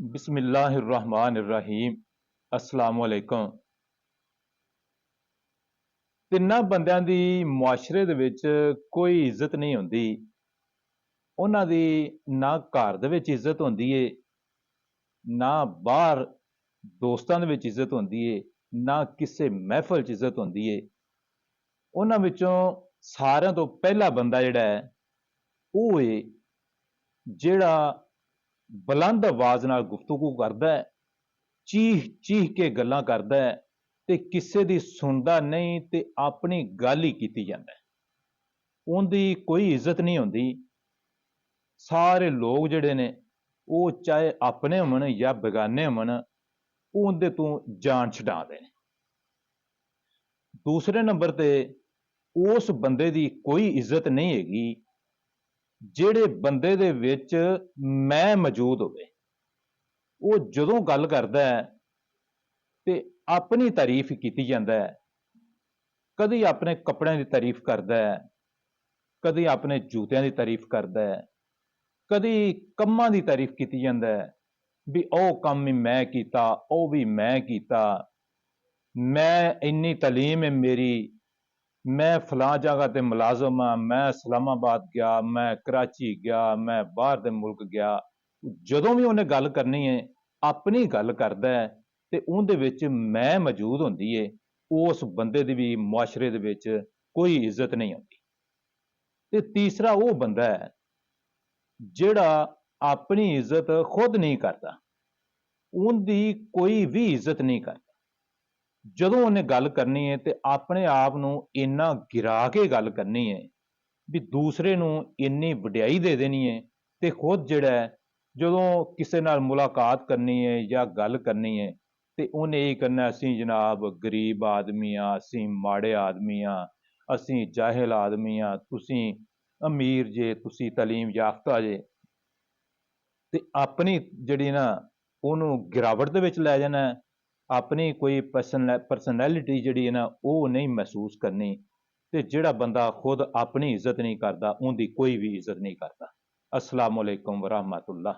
बिस्मिल्लाहिर्रहमानिर्रहीम। अस्सलाम वालेकुम। ਤਿੰਨਾਂ ਬੰਦਿਆਂ ਦੀ ਮੁਆਸ਼ਰੇ ਦੇ ਵਿੱਚ ਕੋਈ ਇੱਜ਼ਤ ਨਹੀਂ ਹੁੰਦੀ। ਉਹਨਾਂ ਦੀ ਨਾ ਘਰ ਦੇ ਵਿੱਚ ਇੱਜ਼ਤ ਹੁੰਦੀ ਏ, ਨਾ ਬਾਹਰ ਦੋਸਤਾਂ ਦੇ ਵਿੱਚ ਇੱਜ਼ਤ ਹੁੰਦੀ ਏ, ਨਾ ਕਿਸੇ ਮਹਿਫਲ 'ਚ ਇੱਜ਼ਤ ਹੁੰਦੀ ਏ। ਉਹਨਾਂ ਵਿੱਚੋਂ ਸਾਰਿਆਂ ਤੋਂ ਪਹਿਲਾ ਬੰਦਾ ਜਿਹੜਾ ਹੈ ਉਹ ਏ ਜਿਹੜਾ ਬੁਲੰਦ ਆਵਾਜ਼ ਨਾਲ ਗੁਫ਼ਤਗੂ ਕਰਦਾ ਹੈ, ਚੀਖ ਚੀਖ ਕੇ ਗੱਲਾਂ ਕਰਦਾ ਹੈ ਤੇ ਕਿਸੇ ਦੀ ਸੁਣਦਾ ਨਹੀਂ ਤੇ ਆਪਣੀ ਗੱਲ ਹੀ ਕੀਤੀ ਜਾਂਦਾ ਹੈ। ਉਹਦੀ ਕੋਈ ਇੱਜ਼ਤ ਨਹੀਂ ਹੁੰਦੀ। ਸਾਰੇ ਲੋਕ ਜਿਹੜੇ ਨੇ ਉਹ ਚਾਹੇ ਆਪਣੇ ਹੋਣ ਜਾਂ ਬੇਗਾਨੇ ਹੋਣ, ਉਹ ਉਹਦੇ ਤੋਂ ਜਾਨ ਛਡਾਉਂਦੇ ਨੇ। ਦੂਸਰੇ ਨੰਬਰ ਤੇ ਉਸ ਬੰਦੇ ਦੀ ਕੋਈ ਇੱਜ਼ਤ ਨਹੀਂ ਹੈਗੀ ਜਿਹੜੇ ਬੰਦੇ ਦੇ ਵਿੱਚ ਮੈਂ ਮੌਜੂਦ ਹੋਵੇ। ਉਹ ਜਦੋਂ ਗੱਲ ਕਰਦਾ ਹੈ ਤੇ ਆਪਣੀ ਤਾਰੀਫ ਕੀਤੀ ਜਾਂਦਾ ਹੈ। ਕਦੀ ਆਪਣੇ ਕੱਪੜਿਆਂ ਦੀ ਤਾਰੀਫ ਕਰਦਾ ਹੈ, ਕਦੀ ਆਪਣੇ ਜੂਤਿਆਂ ਦੀ ਤਾਰੀਫ ਕਰਦਾ ਹੈ, ਕਦੀ ਕੰਮਾਂ ਦੀ ਤਾਰੀਫ ਕੀਤੀ ਜਾਂਦਾ ਹੈ ਵੀ ਉਹ ਕੰਮ ਵੀ ਮੈਂ ਕੀਤਾ, ਉਹ ਵੀ ਮੈਂ ਕੀਤਾ, ਮੈਂ ਇੰਨੀ ਤਾਲੀਮ ਹੈ ਮੇਰੀ, ਮੈਂ ਫਲਾਂ ਜਗ੍ਹਾ ਤੇ ਮੁਲਾਜ਼ਮ ਹਾਂ, ਮੈਂ ਇਸਲਾਮਾਬਾਦ ਗਿਆ, ਮੈਂ ਕਰਾਚੀ ਗਿਆ, ਮੈਂ ਬਾਹਰ ਦੇ ਮੁਲਕ ਗਿਆ। ਜਦੋਂ ਵੀ ਉਹਨੇ ਗੱਲ ਕਰਨੀ ਹੈ ਆਪਣੀ ਗੱਲ ਕਰਦਾ ਹੈ ਤੇ ਉਹਦੇ ਵਿੱਚ ਮੈਂ ਮੌਜੂਦ ਹੁੰਦੀ ਏ। ਉਸ ਬੰਦੇ ਦੀ ਵੀ ਮੁਆਸ਼ਰੇ ਦੇ ਵਿੱਚ ਕੋਈ ਇੱਜ਼ਤ ਨਹੀਂ ਹੁੰਦੀ। ਤੇ ਤੀਸਰਾ ਉਹ ਬੰਦਾ ਹੈ ਜਿਹੜਾ ਆਪਣੀ ਇੱਜ਼ਤ ਖੁਦ ਨਹੀਂ ਕਰਦਾ, ਉਹਦੀ ਕੋਈ ਵੀ ਇੱਜ਼ਤ ਨਹੀਂ ਕਰਦਾ। ਜਦੋਂ ਉਹਨੇ ਗੱਲ ਕਰਨੀ ਹੈ ਤੇ ਆਪਣੇ ਆਪ ਨੂੰ ਇੰਨਾ ਗਿਰਾ ਕੇ ਗੱਲ ਕਰਨੀ ਹੈ ਵੀ ਦੂਸਰੇ ਨੂੰ ਇੰਨੀ ਵਡਿਆਈ ਦੇ ਦੇਣੀ ਹੈ ਤੇ ਖੁਦ ਜਿਹੜਾ ਹੈ ਜਦੋਂ ਕਿਸੇ ਨਾਲ ਮੁਲਾਕਾਤ ਕਰਨੀ ਹੈ ਜਾਂ ਗੱਲ ਕਰਨੀ ਹੈ ਤੇ ਉਹਨੇ ਇਹ ਕਰਨਾ, ਅਸੀਂ ਜਨਾਬ ਗਰੀਬ ਆਦਮੀ ਆ, ਅਸੀਂ ਮਾੜੇ ਆਦਮੀ ਆ, ਅਸੀਂ ਜਾਹਿਲ ਆਦਮੀ ਆ, ਤੁਸੀਂ ਅਮੀਰ ਜੇ, ਤੁਸੀਂ ਤਾਲੀਮ ਯਾਫਤਾ ਜੇ। ਤੇ ਆਪਣੀ ਜਿਹੜੀ ਨਾ ਉਹਨੂੰ ਗਿਰਾਵਟ ਦੇ ਵਿੱਚ ਲੈ ਜਾਣਾ, ਆਪਣੀ ਕੋਈ ਪਰਸਨੈਲਿਟੀ ਜਿਹੜੀ ਹੈ ਨਾ ਉਹ ਨਹੀਂ ਮਹਿਸੂਸ ਕਰਨੀ। ਤੇ ਜਿਹੜਾ ਬੰਦਾ ਖੁਦ ਆਪਣੀ ਇੱਜ਼ਤ ਨਹੀਂ ਕਰਦਾ ਉਹਦੀ ਕੋਈ ਵੀ ਇੱਜ਼ਤ ਨਹੀਂ ਕਰਦਾ। अस्सलाम वालेकुम वरहमतुल्लाह।